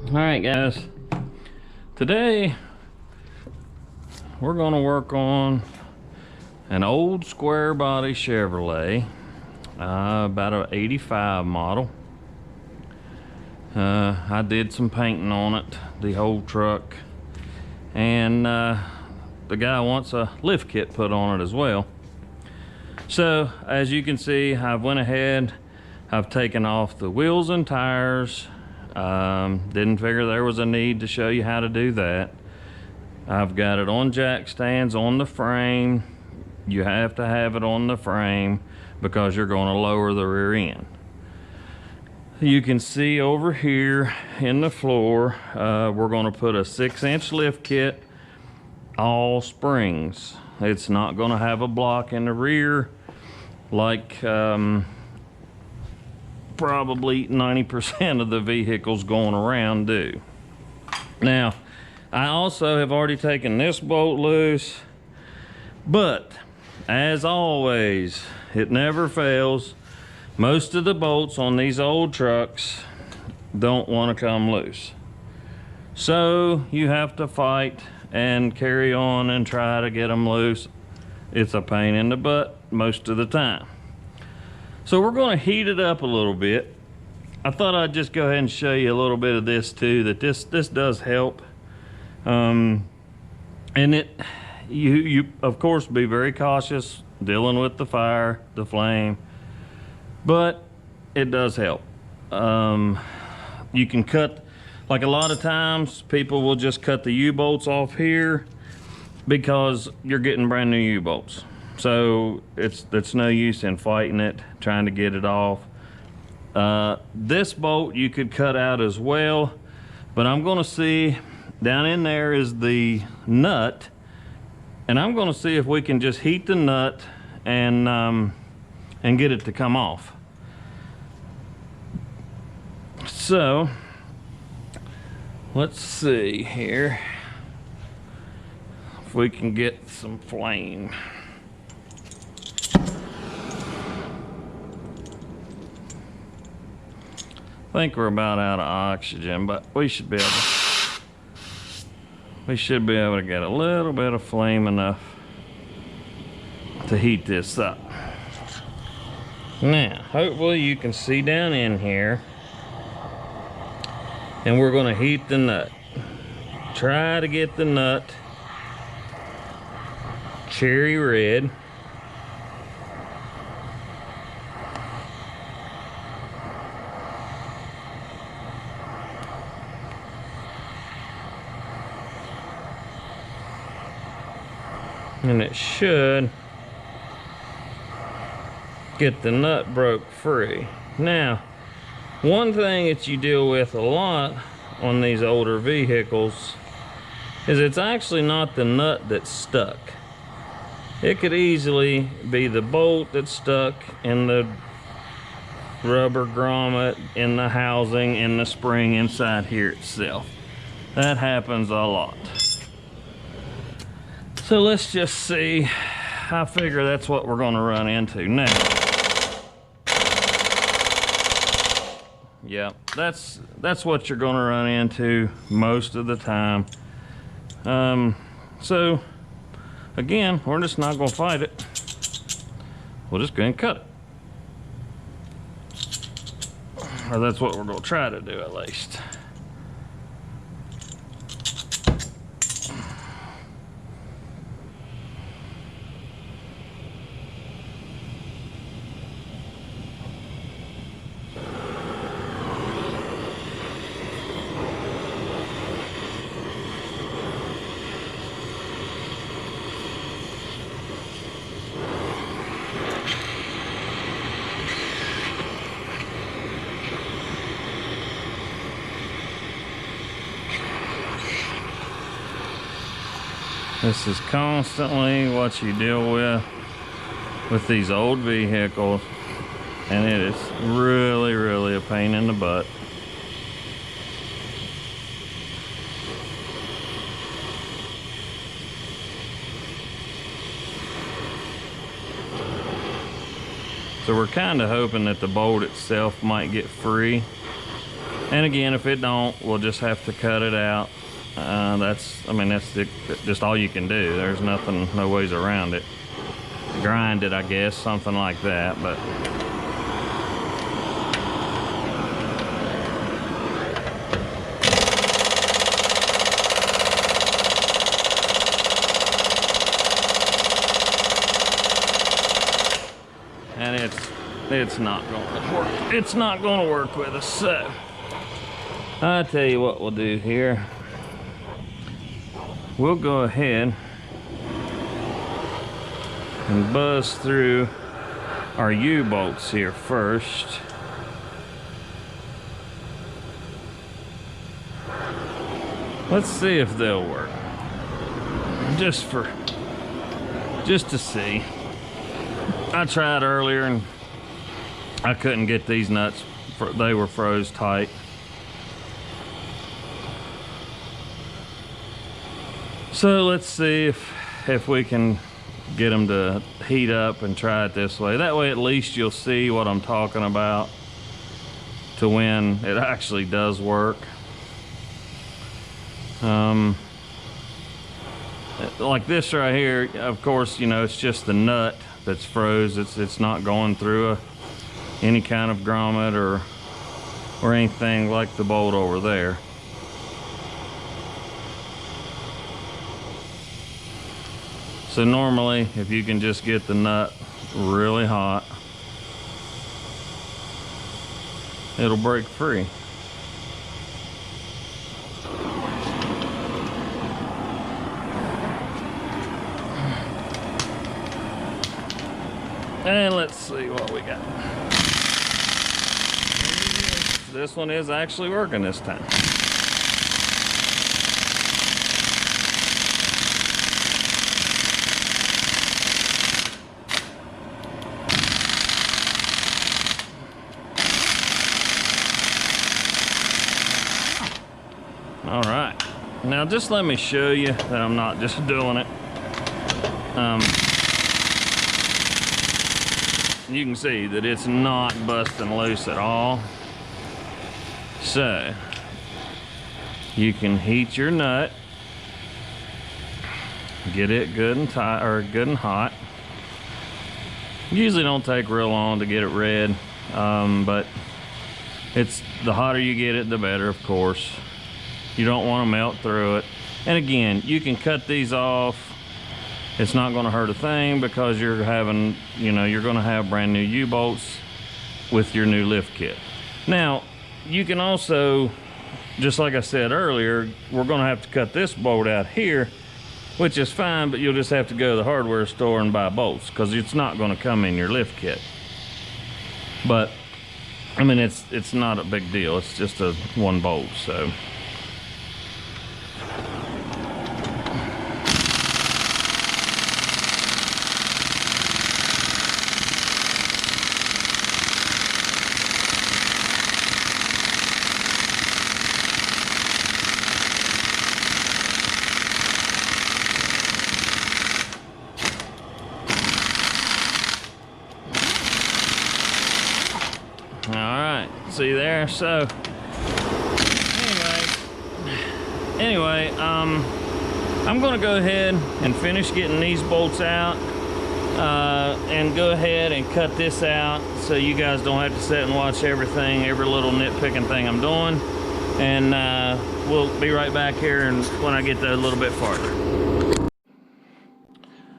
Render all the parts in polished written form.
Alright guys, today we're going to work on an old square body Chevrolet, about an 85 model. I did some painting on it, the whole truck, and the guy wants a lift kit put on it as well. So as you can see, I've went ahead, I've taken off the wheels and tires. Didn't figure there was a need to show you how to do that. I've got it on jack stands on the frame. You have to have it on the frame because you're going to lower the rear end. You can see over here in the floor, we're going to put a 6-inch lift kit, all springs. It's not going to have a block in the rear like probably 90% of the vehicles going around do. Now, I also have already taken this bolt loose, but as always, it never fails. Most of the bolts on these old trucks don't want to come loose. So you have to fight and carry on and try to get them loose. It's a pain in the butt most of the time. So we're going to heat it up a little bit. I thought I'd just go ahead and show you a little bit of this too, that this does help. And you of course be very cautious dealing with the fire, the flame, but it does help. You can cut, like a lot of times people will just cut the U-bolts off here because you're getting brand new U-bolts. So it's no use in fighting it, trying to get it off. This bolt you could cut out as well, but I'm gonna see, down in there is the nut, and I'm gonna see if we can just heat the nut and get it to come off. So let's see here if we can get some flame. I think we're about out of oxygen, but we should be able to get a little bit of flame enough to heat this up. Now, hopefully you can see down in here, and we're going to heat the nut. Try to get the nut cherry red. And it should get the nut broke free. Now, one thing that you deal with a lot on these older vehicles is it's actually not the nut that's stuck. It could easily be the bolt that's stuck in the rubber grommet, in the housing, in the spring inside here itself. That happens a lot. So let's just see. I figure that's what we're going to run into now. Yeah, that's what you're going to run into most of the time. So again, we're just not going to fight it. We'll just go ahead and cut it. Or that's what we're going to try to do, at least. This is constantly what you deal with these old vehicles, and it is really a pain in the butt. So we're kind of hoping that the bolt itself might get free And again, if it don't, we'll just have to cut it out. That's just all you can do. There's nothing, no ways around it. Grind it, I guess, something like that, but and it's not gonna work. It's not gonna work with us. So I tell you what we'll do here. We'll go ahead and buzz through our U-bolts here first. Let's see if they'll work. Just to see. I tried earlier and I couldn't get these nuts. They were froze tight. So let's see if we can get them to heat up and try it this way. That way at least you'll see what I'm talking about to when it actually does work. Like this right here, of course, you know, it's just the nut that's froze. It's not going through any kind of grommet or anything like the bolt over there. So normally, if you can just get the nut really hot, it'll break free. And let's see what we got. This one is actually working this time. All right, now just let me show you that I'm not just doing it. You can see that it's not busting loose at all. So you can heat your nut, get it good and tight, or good and hot. Usually don't take real long to get it red, but it's the hotter you get it, the better, of course. You don't want to melt through it. And again, you can cut these off. It's not going to hurt a thing because you're having, you know, you're going to have brand new U-bolts with your new lift kit. Now, you can also, just like I said earlier, we're going to have to cut this bolt out here, which is fine, but you'll just have to go to the hardware store and buy bolts because it's not going to come in your lift kit. But, I mean, it's not a big deal. It's just a one bolt, so. See there. So anyway, I'm gonna go ahead and finish getting these bolts out and go ahead and cut this out so you guys don't have to sit and watch everything, every little nitpicking thing I'm doing. And we'll be right back here and when I get there a little bit farther.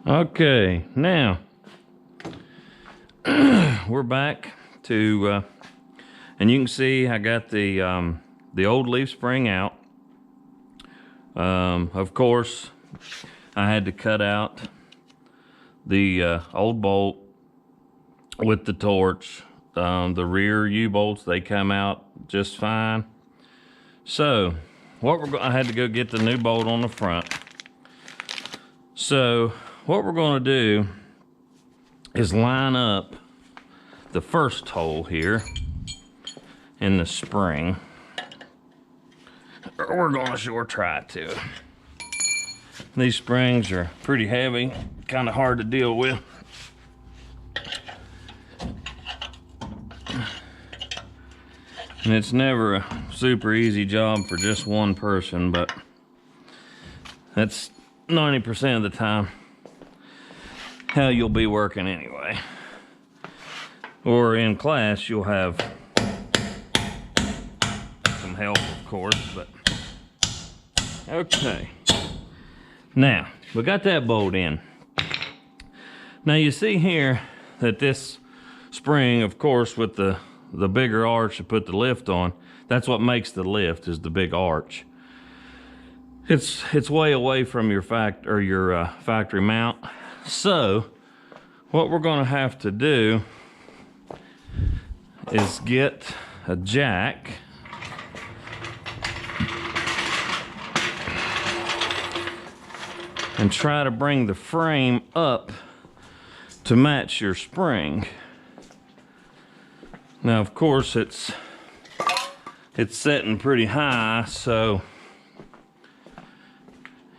Okay, now we're back to and you can see I got the old leaf spring out. Of course, I had to cut out the old bolt with the torch. The rear U-bolts, they come out just fine. So, I had to go get the new bolt on the front. So, what we're going to do is line up the first hole here in the spring. We're gonna sure try to. These springs are pretty heavy, kind of hard to deal with. And it's never a super easy job for just one person, but that's 90% of the time how you'll be working anyway. Or in class, you'll have some help, of course, but okay. Now, we got that bolt in. Now you see here that this spring, of course, with the bigger arch to put the lift on, that's what makes the lift, is the big arch. It's way away from your factory mount. So what we're gonna have to do is get a jack and try to bring the frame up to match your spring. Now, of course, it's setting pretty high, so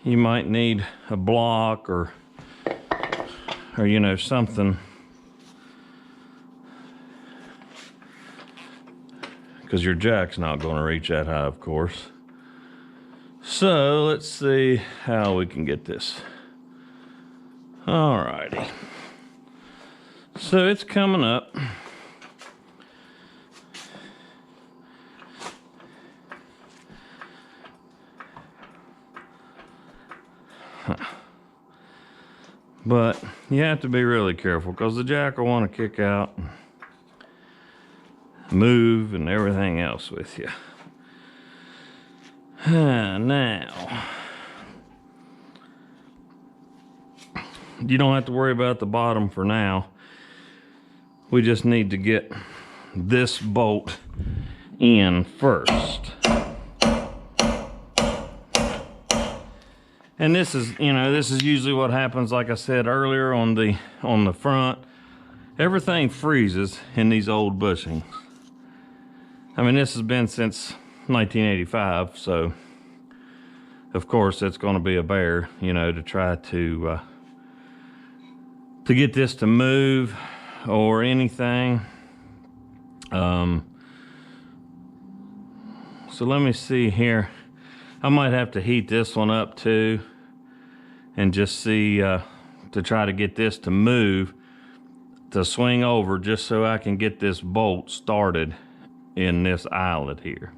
you might need a block or you know, something, because your jack's not going to reach that high, of course. So let's see how we can get this. Alrighty. So it's coming up. But you have to be really careful, because the jack will want to kick out, move, and everything else with you. Now, you don't have to worry about the bottom for now. We just need to get this bolt in first. And this is, you know, this is usually what happens, like I said earlier, on the front. Everything freezes in these old bushings. I mean, this has been since 1985, so of course it's going to be a bear, you know, to try to get this to move or anything. So let me see here. I might have to heat this one up too, and just see to try to get this to move, to swing over, just so I can get this bolt started in this eyelet here.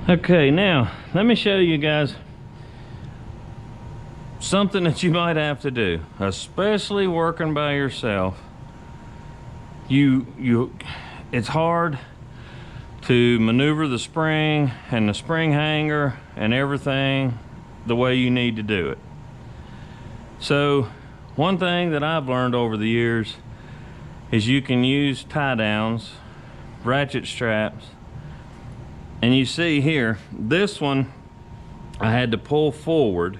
Okay, now let me show you guys something that you might have to do, especially working by yourself. It's hard to maneuver the spring and the spring hanger and everything the way you need to do it. So one thing that I've learned over the years is you can use tie downs, ratchet straps, and you see here, this one I had to pull forward,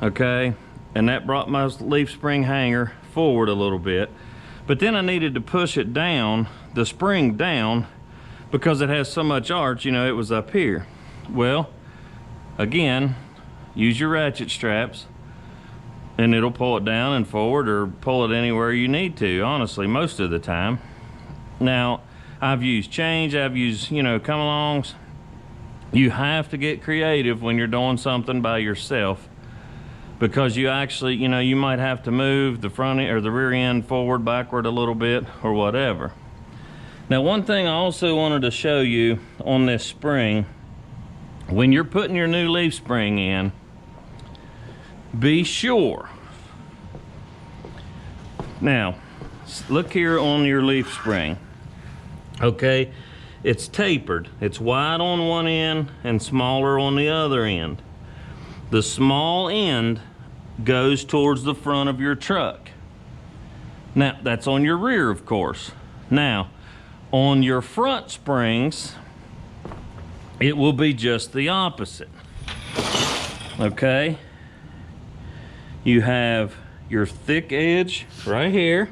okay, and that brought my leaf spring hanger forward a little bit. But then I needed to push it down, the spring down, because it has so much arch, you know, it was up here. Well, again, use your ratchet straps and it'll pull it down and forward, or pull it anywhere you need to, honestly, most of the time. Now, I've used chains, I've used, you know, come-alongs. You have to get creative when you're doing something by yourself, because you actually, you know, you might have to move the front or the rear end forward, backward a little bit, or whatever. Now, one thing I also wanted to show you on this spring, when you're putting your new leaf spring in, be sure. Now, look here on your leaf spring, okay? It's tapered. It's wide on one end and smaller on the other end. The small end goes towards the front of your truck. Now, that's on your rear, of course. Now, on your front springs, it will be just the opposite. Okay? You have your thick edge right here,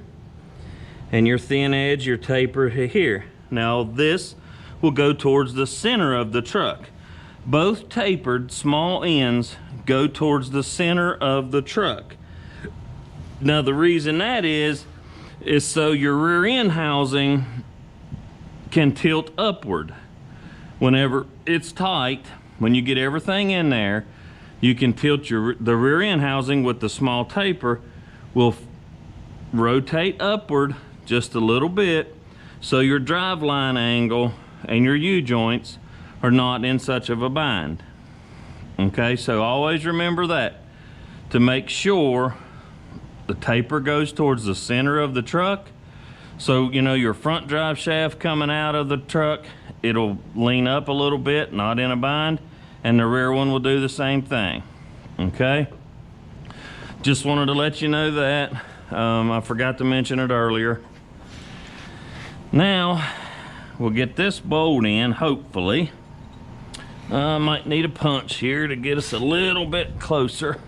and your thin edge, your taper here. Now, this will go towards the center of the truck. Both tapered small ends go towards the center of the truck. Now, the reason that is is so your rear end housing can tilt upward. Whenever it's tight, when you get everything in there, you can tilt the rear end housing with the small taper will rotate upward just a little bit, so your drive line angle and your U-joints are not in such of a bind. Okay, so always remember that, to make sure the taper goes towards the center of the truck. So, you know, your front drive shaft coming out of the truck, it'll lean up a little bit, not in a bind, and the rear one will do the same thing. Okay, just wanted to let you know that. I forgot to mention it earlier. Now we'll get this bolt in, hopefully. I might need a punch here to get us a little bit closer.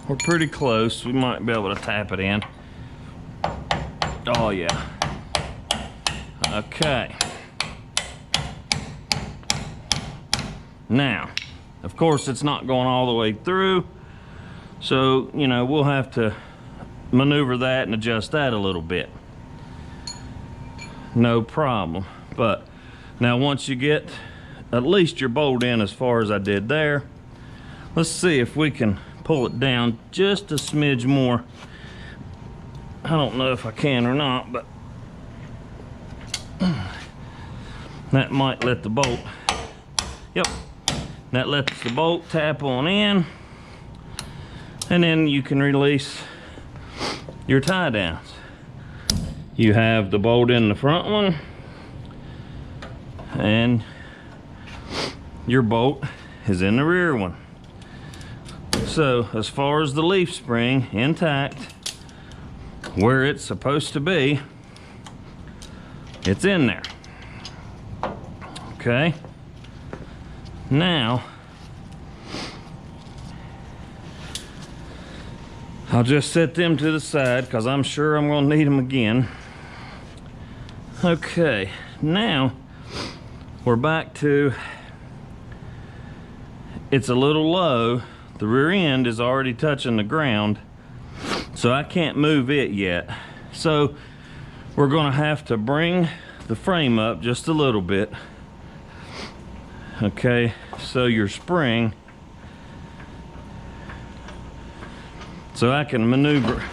We're pretty close. We might be able to tap it in. Oh yeah. Okay. Now, of course, it's not going all the way through, so, you know, we'll have to maneuver that and adjust that a little bit. No problem. But now once you get at least your bolt in as far as I did there, let's see if we can pull it down just a smidge more. I don't know if I can or not, but that might let the bolt, yep, that lets the bolt tap on in, and then you can release your tie downs. You have the bolt in the front one, and your bolt is in the rear one. So as far as the leaf spring, intact, where it's supposed to be, it's in there. Okay, now I'll just set them to the side because I'm sure I'm going to need them again. Okay, now we're back to, it's a little low. The rear end is already touching the ground, so I can't move it yet. So we're going to have to bring the frame up just a little bit. Okay, so your spring, so I can maneuver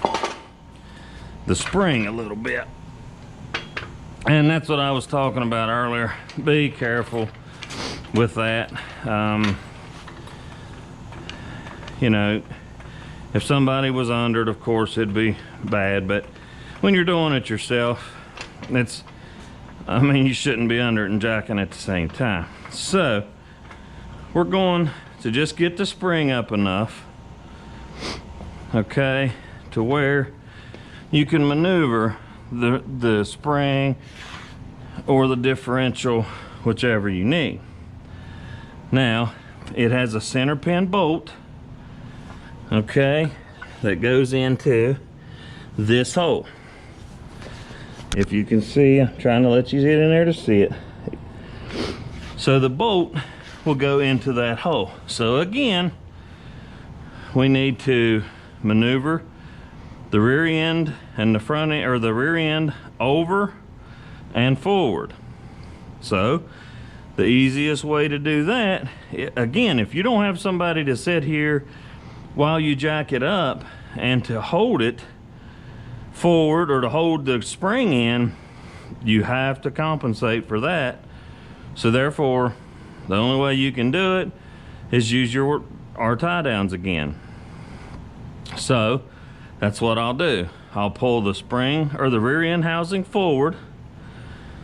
the spring a little bit. And that's what I was talking about earlier. Be careful with that. You know, if somebody was under it, of course it'd be bad, but when you're doing it yourself, it's, I mean, you shouldn't be under it and jacking at the same time. So we're going to just get the spring up enough, okay, to where you can maneuver the spring or the differential, whichever you need. Now it has a center pin bolt, okay, that goes into this hole. If you can see, I'm trying to let you get in there to see it. So the bolt will go into that hole. So again, we need to maneuver the rear end and the front end, or the rear end over and forward. So the easiest way to do that, again, if you don't have somebody to sit here while you jack it up and to hold it forward or to hold the spring in, you have to compensate for that. So therefore, the only way you can do it is use our tie downs again. So that's what I'll do. I'll pull the spring or the rear end housing forward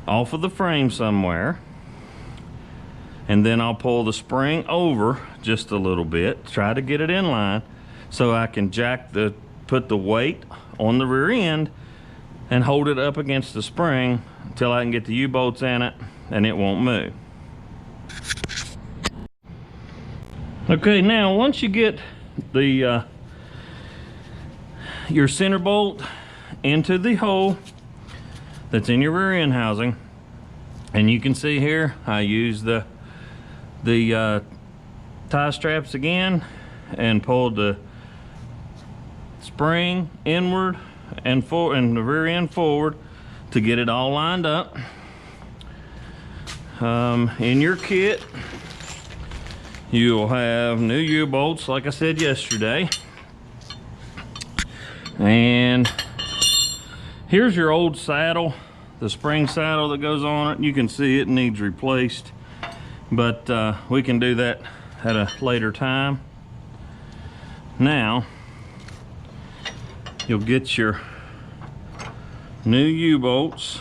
off of the frame somewhere, and then I'll pull the spring over just a little bit, try to get it in line so I can put the weight on the rear end and hold it up against the spring until I can get the U-bolts in it and it won't move. Okay, now once you get the your center bolt into the hole that's in your rear end housing, and you can see here I use the tie straps again and pulled the spring inward and forward, and the rear end forward to get it all lined up. In your kit, you'll have new U-bolts, like I said yesterday. And here's your old saddle, the spring saddle that goes on it. You can see it needs replaced, but we can do that at a later time. Now, you'll get your new U-bolts.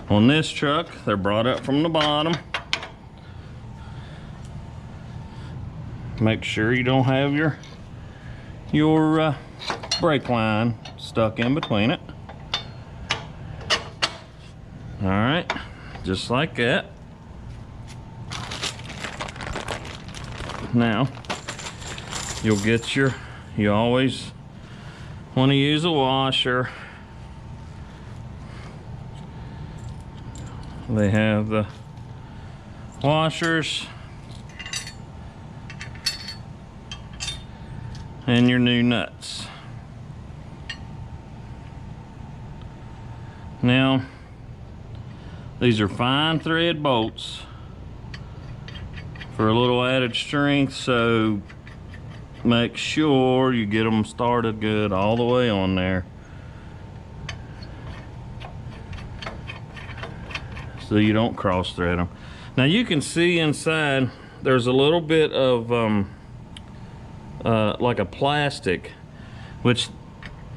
On this truck, they're brought up from the bottom. Make sure you don't have your brake line stuck in between it. All right, just like that. Now, you'll get you always want to use a washer. They have the washers and your new nuts. Now, these are fine thread bolts for a little added strength, so make sure you get them started good all the way on there, so you don't cross thread them. Now you can see inside there's a little bit of like a plastic, which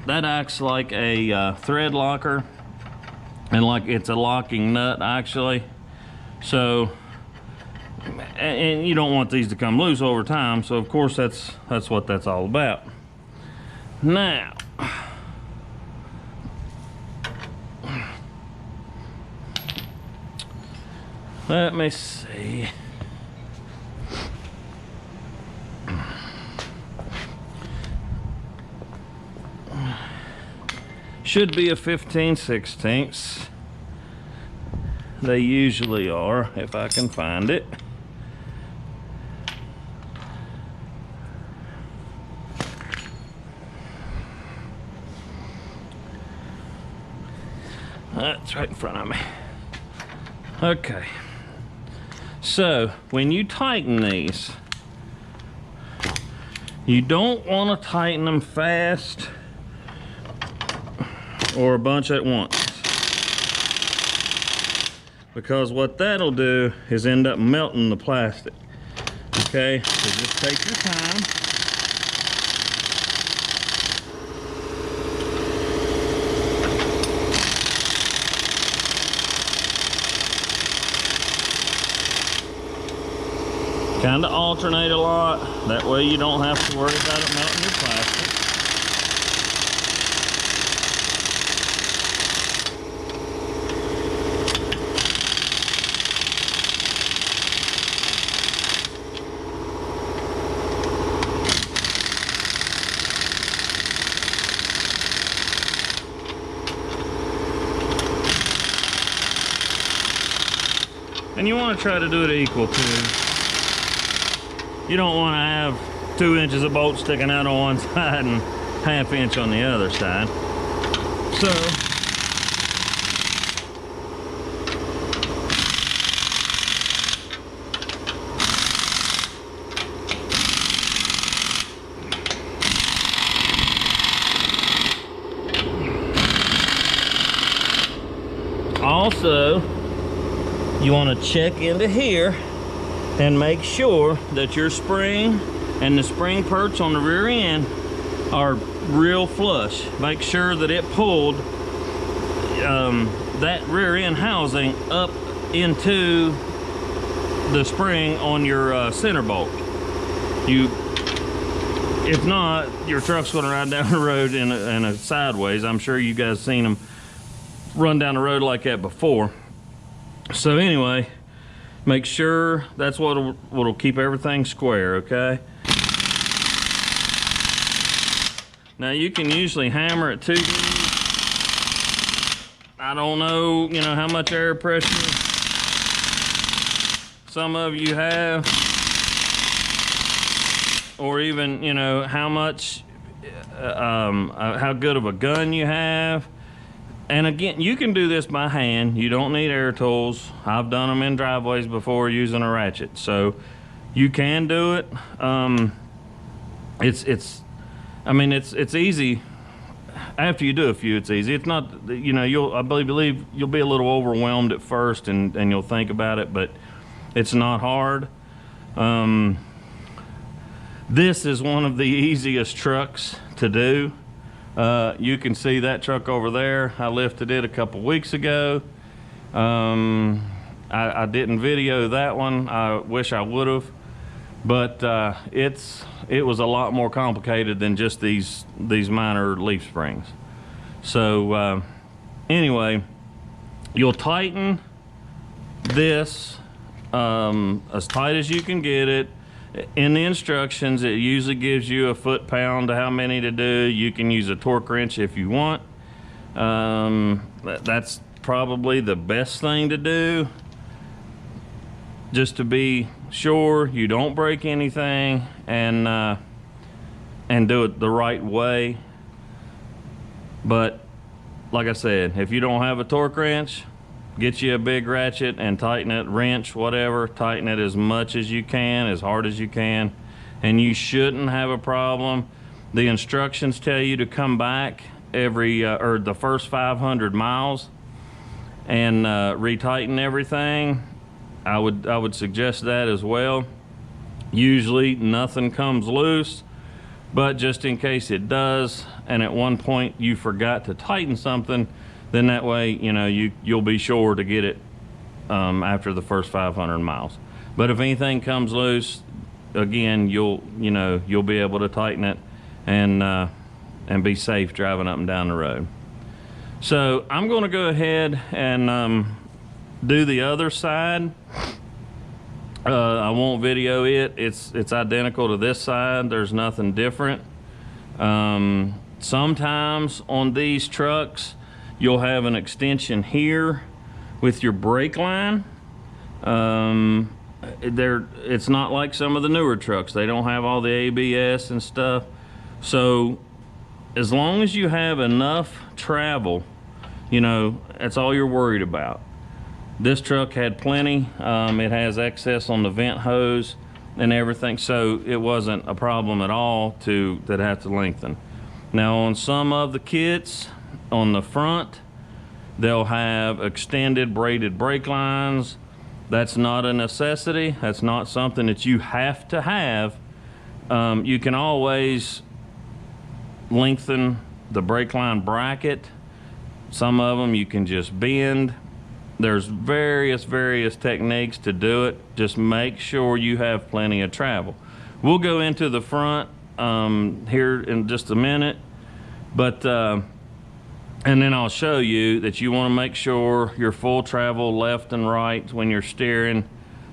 that acts like a thread locker, and like it's a locking nut actually. So, and you don't want these to come loose over time, so of course that's what that's all about. Now, let me see. Should be a 15/16. They usually are, if I can find it. That's right in front of me. Okay. So, when you tighten these, you don't want to tighten them fast or a bunch at once, because what that'll do is end up melting the plastic. Okay, so just take your time. Kind of alternate a lot, that way you don't have to worry about it melting your plastic. And you want to try to do it equal too. You don't want to have 2 inches of bolt sticking out on one side and ½ inch on the other side. So, also, you want to check into here and make sure that your spring and the spring perch on the rear end are real flush. Make sure that it pulled that rear end housing up into the spring on your center bolt. If not, your truck's going to ride down the road in a sideways. I'm sure you guys seen them run down the road like that before. So anyway, make sure that's what'll keep everything square, okay? Now you can usually hammer it too. I don't know, how much air pressure some of you have, or even, how much how good of a gun you have. And again, you can do this by hand. You don't need air tools. I've done them in driveways before using a ratchet, so you can do it. It's easy. After you do a few, it's easy. It's not, you know, I believe you'll be a little overwhelmed at first, and you'll think about it, but it's not hard. This is one of the easiest trucks to do. You can see that truck over there. I lifted it a couple weeks ago. I didn't video that one. I wish I would have, but it was a lot more complicated than just these minor leaf springs. So anyway, you'll tighten this as tight as you can get it. In the instructions, it usually gives you a foot-pound to how many to do. You can use a torque wrench if you want. That's probably the best thing to do, just to be sure you don't break anything, and do it the right way. But like I said, if you don't have a torque wrench, get you a big ratchet and tighten it, wrench, whatever, tighten it as much as you can, as hard as you can, and you shouldn't have a problem. The instructions tell you to come back every or the first 500 miles and retighten everything. I would suggest that as well. Usually nothing comes loose, but just in case it does, and at one point you forgot to tighten something, then that way, you know, you'll be sure to get it after the first 500 miles. But if anything comes loose, again, you'll be able to tighten it and be safe driving up and down the road. So I'm going to go ahead and do the other side. I won't video it. It's identical to this side. There's nothing different. Sometimes on these trucks, you'll have an extension here with your brake line. It's not like some of the newer trucks. They don't have all the ABS and stuff. So as long as you have enough travel, you know, that's all you're worried about. This truck had plenty. It has excess on the vent hose and everything, so it wasn't a problem at all that have to lengthen. Now on some of the kits, on the front, they'll have extended braided brake lines. That's not a necessity. That's not something that you have to have. You can always lengthen the brake line bracket. Some of them you can just bend. There's various techniques to do it. Just make sure you have plenty of travel. We'll go into the front here in just a minute, but and then I'll show you that you want to make sure your full travel left and right when you're steering,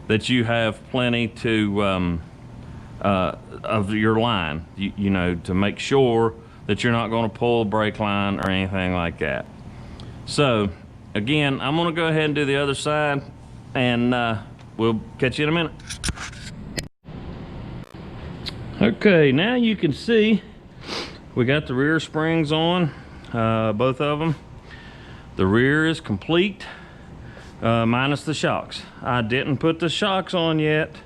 that you have plenty to of your line, you know, to make sure that you're not going to pull a brake line or anything like that. So again, I'm going to go ahead and do the other side, and we'll catch you in a minute. Okay, now you can see we got the rear springs on, both of them. The rear is complete, minus the shocks. I didn't put the shocks on yet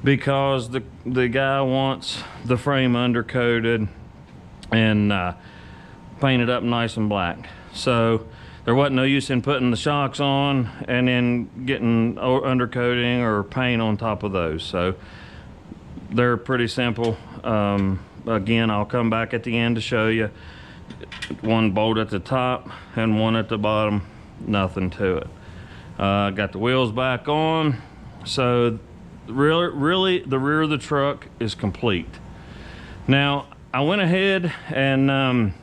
because the guy wants the frame undercoated and painted up nice and black. So there wasn't no use in putting the shocks on and then getting undercoating or paint on top of those. So they're pretty simple. Again, I'll come back at the end to show you. One bolt at the top and one at the bottom, nothing to it. Got the wheels back on. So really the rear of the truck is complete. Now I went ahead and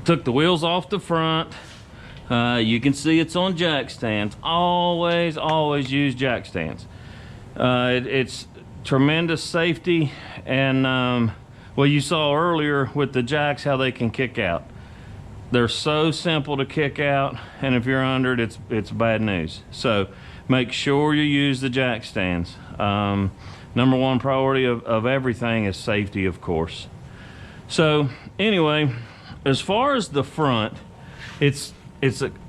took the wheels off the front. You can see it's on jack stands. Always use jack stands. It's tremendous safety, and well, you saw earlier with the jacks how they can kick out. They're so simple to kick out, and if you're under it, it's bad news. So make sure you use the jack stands. Number one priority of everything is safety, of course. So anyway, as far as the front, it's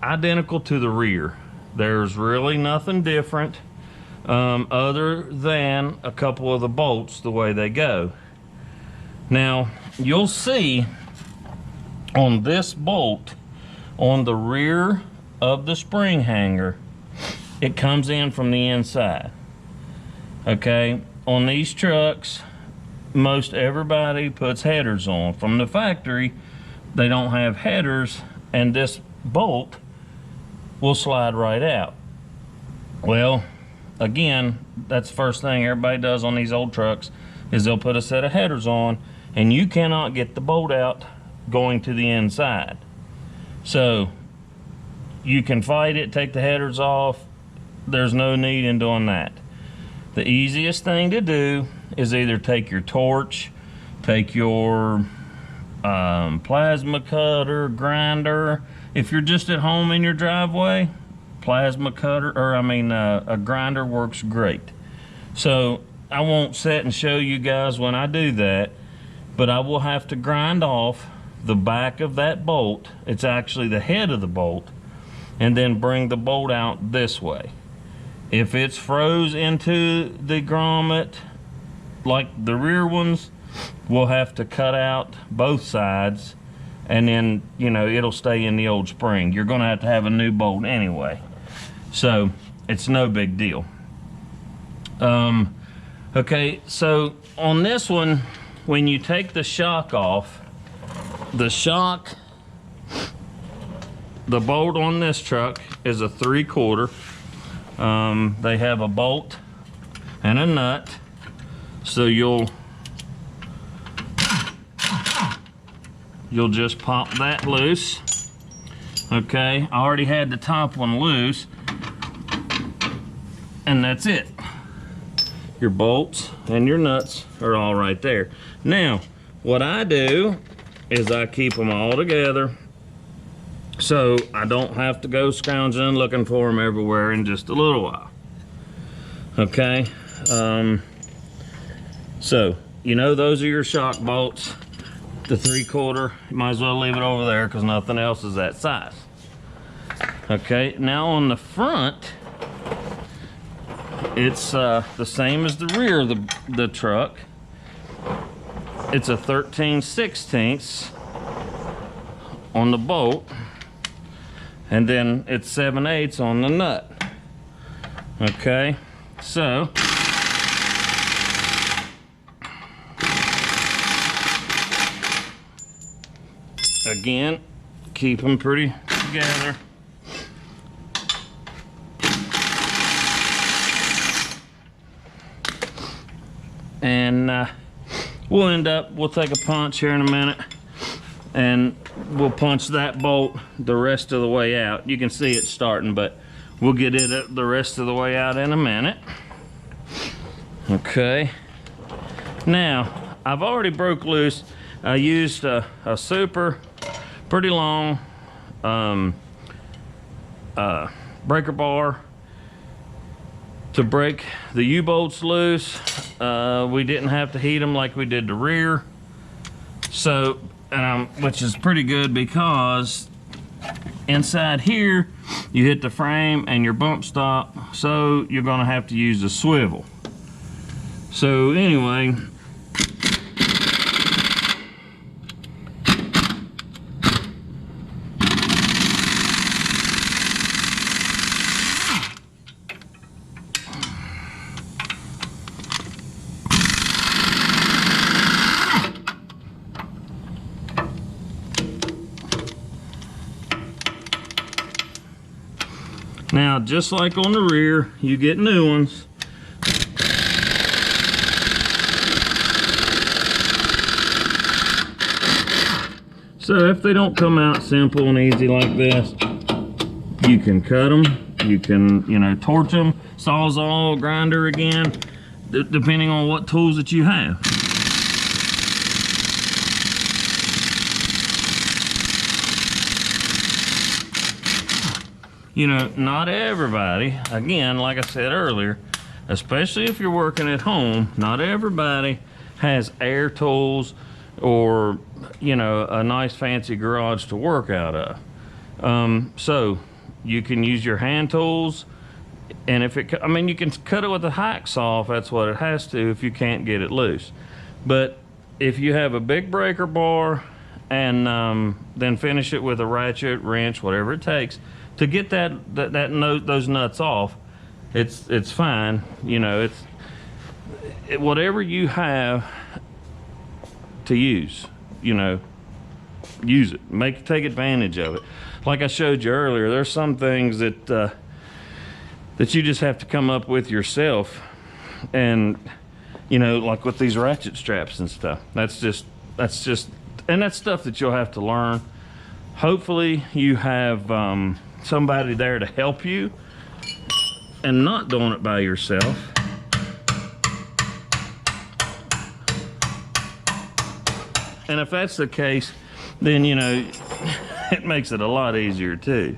identical to the rear. There's really nothing different other than a couple of the bolts the way they go. Now you'll see on this bolt on the rear of the spring hanger, it comes in from the inside. Okay, on these trucks, most everybody puts headers on. From the factory, they don't have headers, and this bolt will slide right out. Well, again, that's the first thing everybody does on these old trucks, is they'll put a set of headers on, and you cannot get the bolt out going to the inside. So you can fight it, take the headers off. There's no need in doing that. The easiest thing to do is either take your torch, take your plasma cutter, grinder. If you're just at home in your driveway, plasma cutter, or a grinder works great. So I won't sit and show you guys when I do that, but I will have to grind off the back of that bolt. It's actually the head of the bolt, and then bring the bolt out this way. If it's froze into the grommet like the rear ones, we'll have to cut out both sides, and then, you know, it'll stay in the old spring. You're gonna have to have a new bolt anyway, so it's no big deal. Okay, so on this one, when you take the shock off, the bolt on this truck is a 3/4. They have a bolt and a nut, so you'll just pop that loose. Okay, I already had the top one loose, and that's it. Your bolts and your nuts are all right there. Now, what I do is I keep them all together, so I don't have to go scrounging looking for them everywhere in just a little while. Okay, so you know those are your shock bolts. The 3/4, you might as well leave it over there because nothing else is that size. Okay, now on the front, it's the same as the rear of the truck. It's a 13/16 on the bolt, and then it's 7/8 on the nut. Okay, so again, keep them pretty together. And we'll take a punch here in a minute, and we'll punch that bolt the rest of the way out. You can see it starting, but we'll get it the rest of the way out in a minute. Okay, now I've already broke loose. I used a super pretty long breaker bar to break the U-bolts loose. We didn't have to heat them like we did the rear, so which is pretty good, because inside here you hit the frame and your bump stop, so you're gonna have to use a swivel. So anyway, now, just like on the rear, you get new ones. So if they don't come out simple and easy like this, you can cut them, you can, you know, torch them, sawzall, grinder again, depending on what tools that you have. You know, not everybody, again, like I said earlier, especially if you're working at home, not everybody has air tools or, you know, a nice fancy garage to work out of. So you can use your hand tools, and if it, I mean, you can cut it with a hacksaw if that's what it has to, if you can't get it loose. But if you have a big breaker bar, and then finish it with a ratchet, wrench, whatever it takes to get those nuts off, it's fine. You know, whatever you have to use, you know, use it. Take advantage of it. Like I showed you earlier, there's some things that that you just have to come up with yourself, and you know, like with these ratchet straps and stuff. That's just and that's stuff that you'll have to learn. Hopefully you have somebody there to help you and not doing it by yourself. And if that's the case, then, you know, it makes it a lot easier too.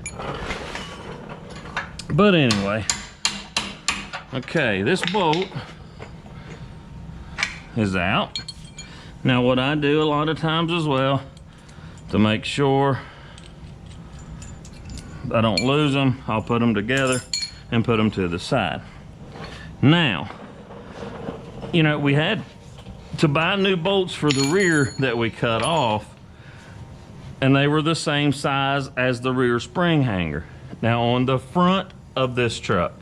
But anyway, okay, this bolt is out. Now what I do a lot of times as well, to make sure I don't lose them, I'll put them together and put them to the side. Now, you know, we had to buy new bolts for the rear that we cut off, and they were the same size as the rear spring hanger. Now on the front of this truck,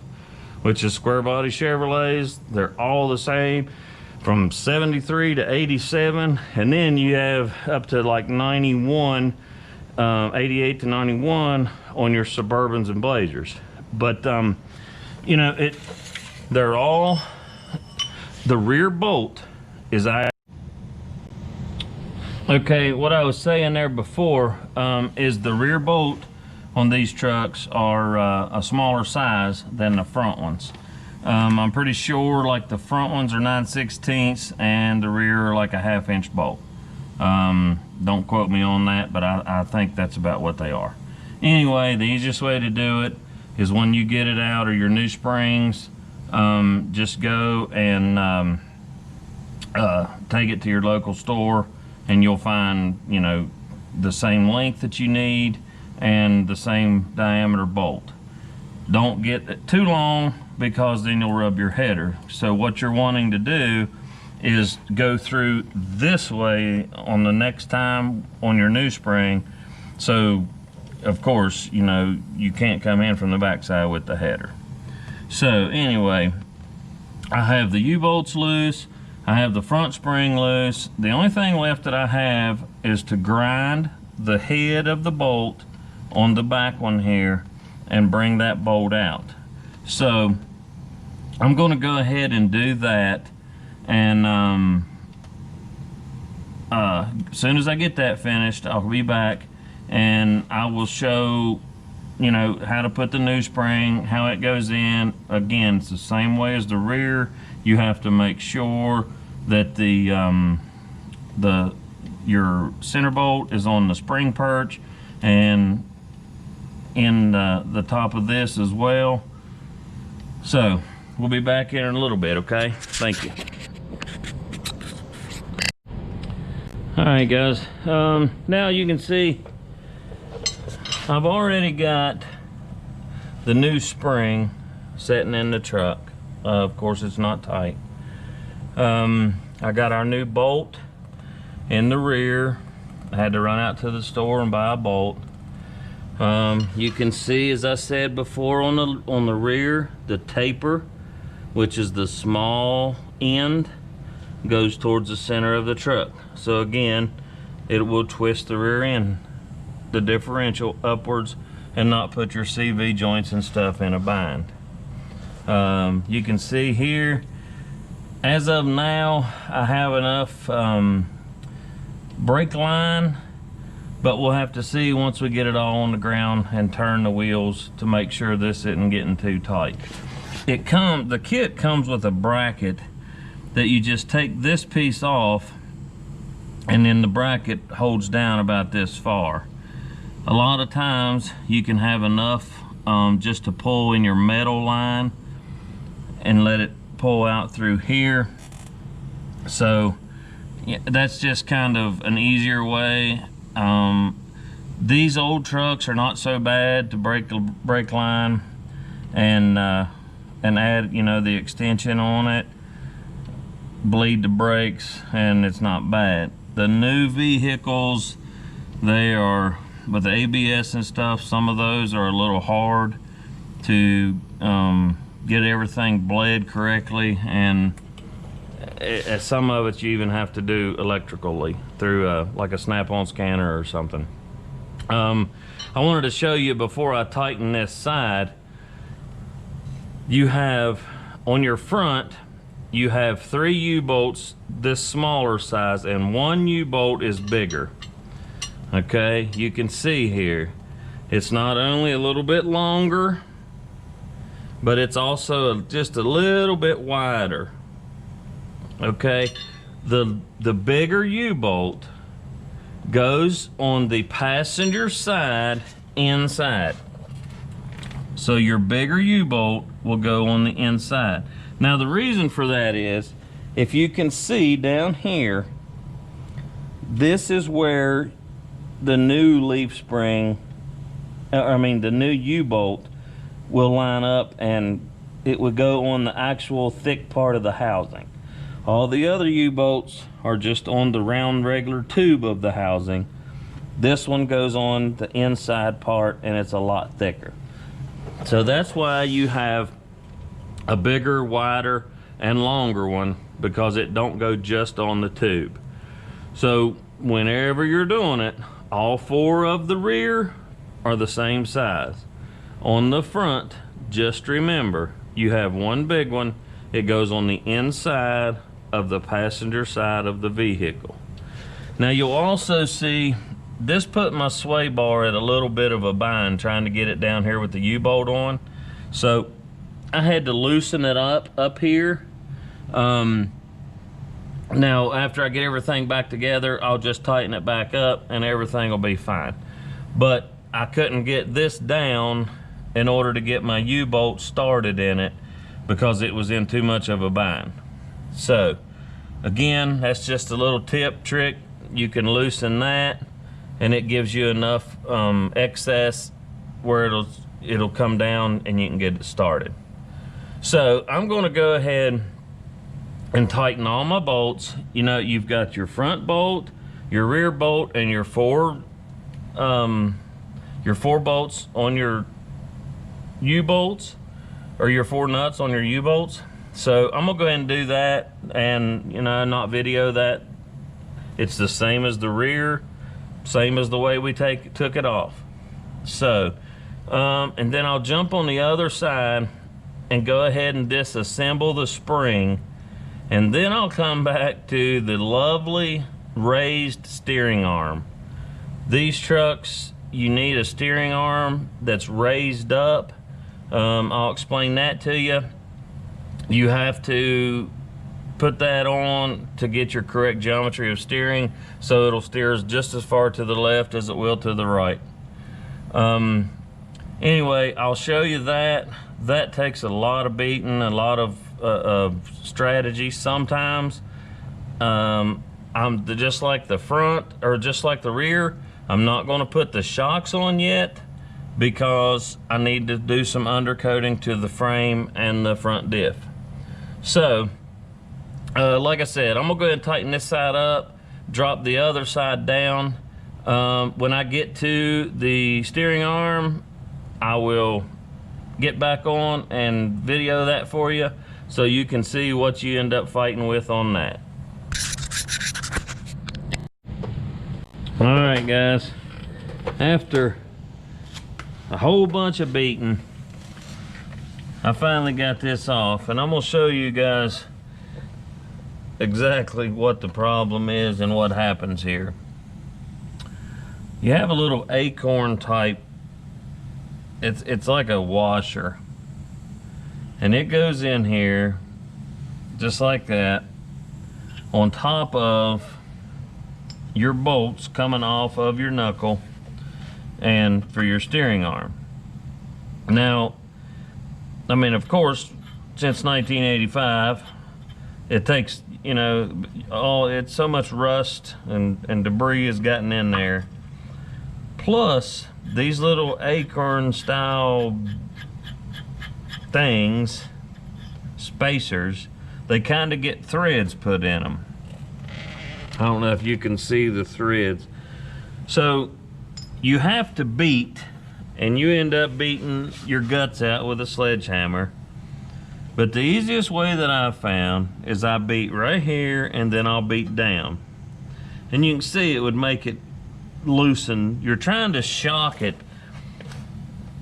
which is square body Chevrolets, they're all the same, from 73 to 87, and then you have up to like 91, 88 to 91 on your Suburbans and Blazers. But you know, they're all, the rear bolt is okay. What I was saying there before is the rear bolt on these trucks are a smaller size than the front ones. I'm pretty sure like the front ones are 9/16 and the rear are like a 1/2 inch bolt. Don't quote me on that, but I think that's about what they are. Anyway, the easiest way to do it is when you get it out of your new springs, just go and take it to your local store, and you'll find, you know, the same length that you need and the same diameter bolt. Don't get it too long, because then you'll rub your header. So what you're wanting to do is go through this way on the next time on your new spring. So of course, you know, you can't come in from the backside with the header. So anyway, I have the U-bolts loose, I have the front spring loose. The only thing left that I have is to grind the head of the bolt on the back one here and bring that bolt out. So I'm going to go ahead and do that, and as soon as I get that finished, I'll be back and I will show, you know, how to put the new spring, how it goes in. Again, it's the same way as the rear. You have to make sure that your center bolt is on the spring perch and in the top of this as well. So we'll be back here in a little bit, okay? Thank you. All right, guys. Now you can see I've already got the new spring sitting in the truck. Of course, it's not tight. I got our new bolt in the rear. I had to run out to the store and buy a bolt. You can see, as I said before, on the rear, the taper, which is the small end, goes towards the center of the truck. So again, it will twist the rear end, the differential, upwards, and not put your CV joints and stuff in a bind. You can see here, as of now, I have enough brake line, but we'll have to see once we get it all on the ground and turn the wheels to make sure this isn't getting too tight. The kit comes with a bracket that you just take this piece off, and then the bracket holds down about this far. A lot of times you can have enough just to pull in your metal line, and let it pull out through here. So yeah, that's just kind of an easier way. These old trucks are not so bad to break the brake line and add, you know, the extension on it, bleed the brakes, and it's not bad. The new vehicles, they are, with the ABS and stuff, some of those are a little hard to get everything bled correctly, and some of it you even have to do electrically through like a snap-on scanner or something. I wanted to show you before I tighten this side. You have on your front, you have 3 U-bolts this smaller size, and 1 U-bolt is bigger. Okay, you can see here, it's not only a little bit longer, but it's also just a little bit wider. Okay, the bigger U-bolt goes on the passenger side inside. So your bigger U-bolt will go on the inside. Now the reason for that is, if you can see down here, this is where the new leaf spring, the new U-bolt will line up, and it would go on the actual thick part of the housing. All the other U-bolts are just on the round regular tube of the housing. This one goes on the inside part, and it's a lot thicker. So that's why you have a bigger, wider, and longer one, because it don't go just on the tube. So whenever you're doing it, all 4 of the rear are the same size. On the front, just remember, you have 1 big one. It goes on the inside of the passenger side of the vehicle. Now you'll also see this put my sway bar at a little bit of a bind trying to get it down here with the U-bolt on. So I had to loosen it up here. Now after I get everything back together, I'll just tighten it back up and everything will be fine. But I couldn't get this down in order to get my U-bolt started in it because it was in too much of a bind. So again, that's just a little tip trick. You can loosen that and it gives you enough excess where it'll come down and you can get it started. So I'm going to go ahead and tighten all my bolts. You know, you've got your front bolt, your rear bolt, and your four bolts on your U-bolts, or your 4 nuts on your U-bolts. So I'm gonna go ahead and do that, and not video that. It's the same as the rear, same as the way we took it off. So and then I'll jump on the other side and go ahead and disassemble the spring, and then I'll come back to the lovely raised steering arm. These trucks, you need a steering arm that's raised up. I'll explain that to you. You have to put that on to get your correct geometry of steering, so it'll steer just as far to the left as it will to the right. Anyway, I'll show you that. That takes a lot of beating, a lot of strategy sometimes. I'm just like the front, or just like the rear, I'm not going to put the shocks on yet because I need to do some undercoating to the frame and the front diff. So like I said, I'm gonna go ahead and tighten this side up, drop the other side down. When I get to the steering arm, I will get back on and video that for you so you can see what you end up fighting with on that. All right guys, after a whole bunch of beating, I finally got this off, and I'm gonna show you guys exactly what the problem is and what happens here. You have a little acorn type, it's like a washer, and it goes in here just like that on top of your bolts coming off of your knuckle and for your steering arm. Now, I mean, of course, since 1985. It takes, you know, it's so much rust and debris has gotten in there. Plus, these little acorn style things, spacers, they kind of get threads put in them. I don't know if you can see the threads. So you have to beat, and you end up beating your guts out with a sledgehammer. But the easiest way that I've found is I beat right here and then I'll beat down. And you can see it would make it loosen. You're trying to shock it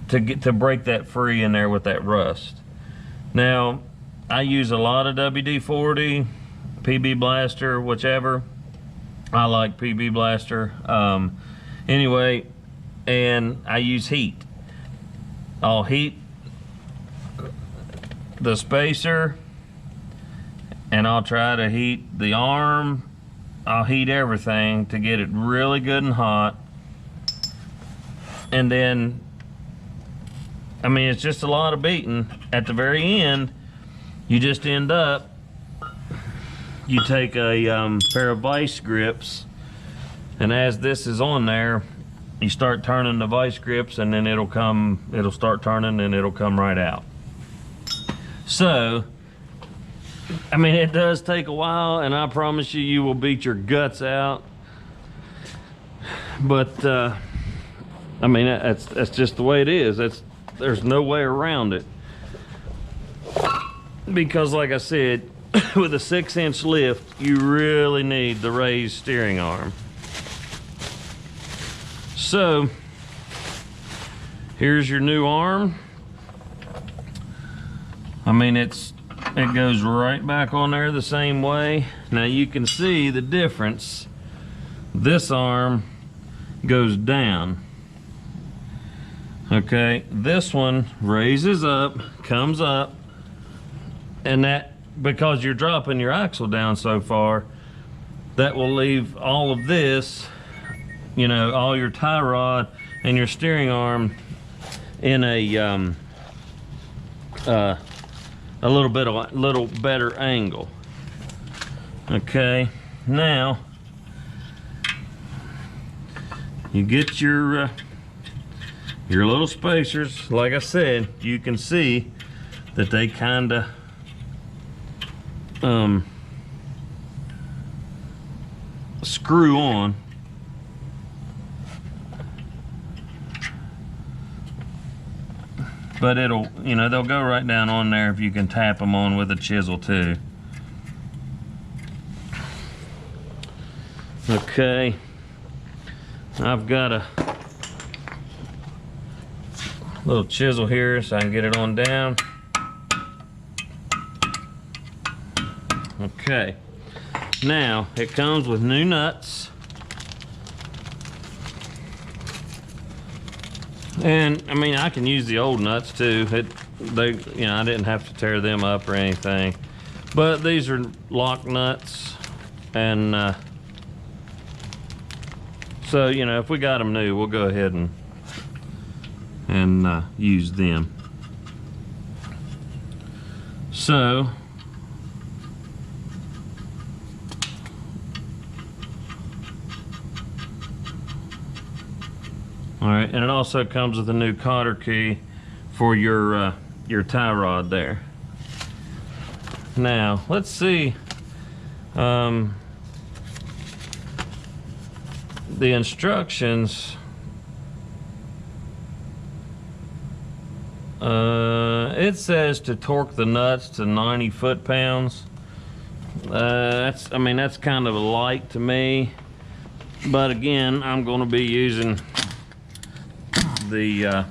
to break that free in there with that rust. Now, I use a lot of WD-40, PB Blaster, whichever. I like PB Blaster. Anyway, and I use heat. I'll heat the spacer, and I'll try to heat the arm. I'll heat everything to get it really good and hot. And then, I mean, it's just a lot of beating. At the very end, you just end up, you take a pair of vice grips, and as this is on there, you start turning the vice grips, and then it'll start turning and it'll come right out. So, I mean, it does take a while, and I promise you, you will beat your guts out. But, I mean, that's just the way it is. There's no way around it. Because, like I said, with a 6-inch lift, you really need the raised steering arm. So, here's your new arm. I mean, it goes right back on there the same way. Now you can see the difference. This arm goes down. Okay, this one raises up, comes up, and that, because you're dropping your axle down so far, that will leave all of this, you know, all your tie rod and your steering arm in a little better angle. Okay, now you get your little spacers. Like I said, you can see that they kind of screw on. But it'll, you know, they'll go right down on there if you can tap them on with a chisel too. Okay, I've got a little chisel here so I can get it on down. Okay, now it comes with new nuts. And I mean, I can use the old nuts too. You know, I didn't have to tear them up or anything. But these are lock nuts, and so, you know, if we got them new, we'll go ahead and use them. So, all right, and it also comes with a new cotter key for your tie rod there. Now, let's see the instructions. It says to torque the nuts to 90 foot-pounds. I mean, that's kind of light to me. But again, I'm going to be using the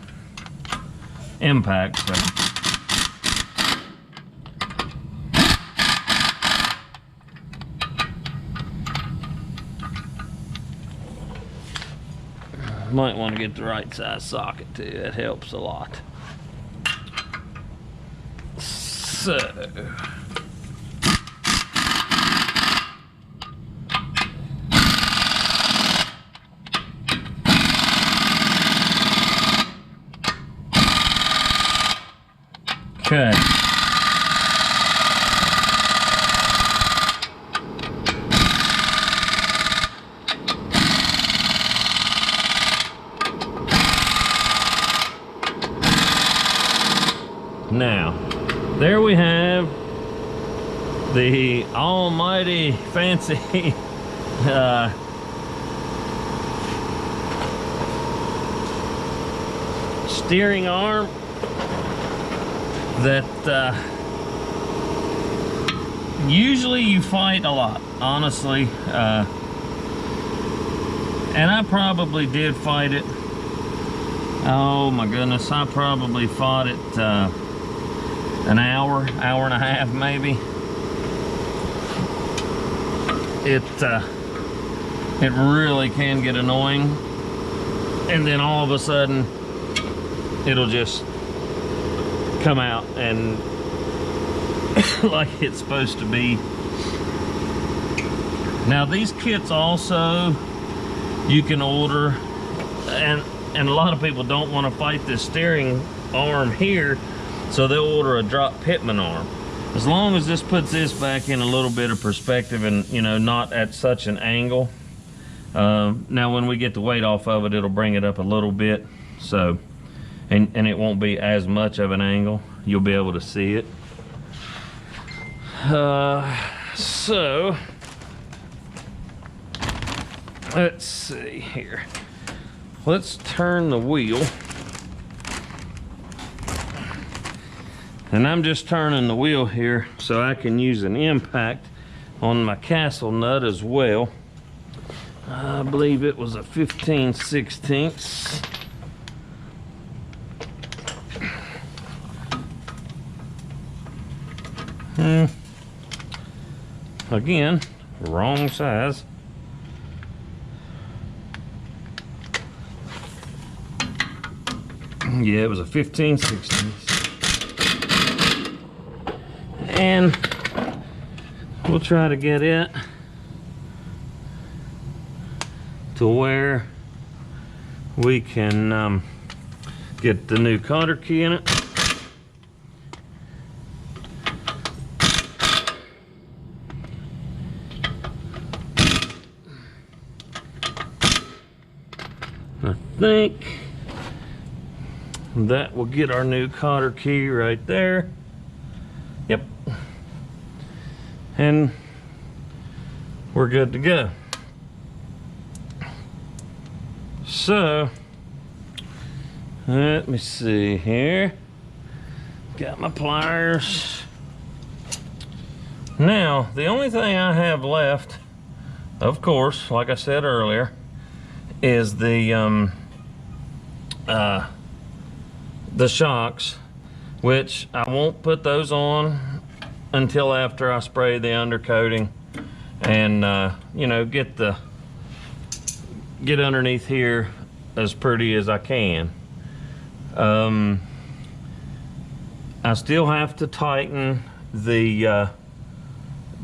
impact. So. Might want to get the right size socket too. It helps a lot. So. Okay. Now, there we have the almighty fancy steering arm that usually you fight a lot, honestly, and I probably did fight it. Oh my goodness, I probably fought it an hour and a half maybe. It really can get annoying, and then all of a sudden it'll just come out and like it's supposed to be. Now these kits also you can order, and a lot of people don't want to fight this steering arm here, so they'll order a drop pitman arm. As long as this puts this back in a little bit of perspective and, you know, not at such an angle. Now when we get the weight off of it, it'll bring it up a little bit, so and it won't be as much of an angle. You'll be able to see it. So let's see here. Let's turn the wheel. And I'm just turning the wheel here so I can use an impact on my castle nut as well. I believe it was a 15/16. Again, wrong size. Yeah, it was a 15/16. And we'll try to get it to where we can get the new cotter key in it. I think that will get our new cotter key right there. Yep. And we're good to go. So, let me see here. Got my pliers. Now, the only thing I have left, of course, like I said earlier, is the shocks, which I won't put those on until after I spray the undercoating and you know, get underneath here as pretty as I can. I still have to tighten the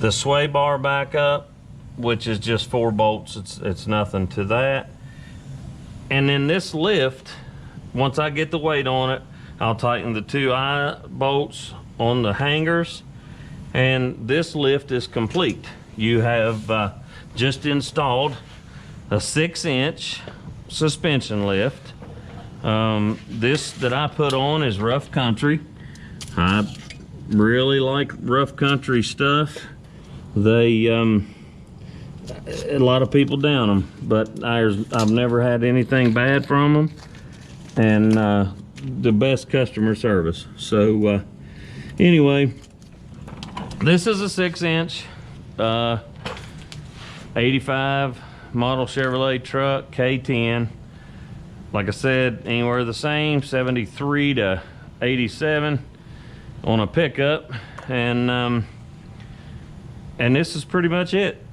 sway bar back up, which is just 4 bolts. It's nothing to that. And then this lift, once I get the weight on it, I'll tighten the 2 eye bolts on the hangers, and this lift is complete. You have just installed a 6-inch suspension lift. This that I put on is Rough Country. I really like Rough Country stuff. They a lot of people down them, but I've never had anything bad from them, and the best customer service. So anyway, this is a 6-inch 85 model Chevrolet truck, K10. Like I said, anywhere the same, 73 to 87 on a pickup, and this is pretty much it.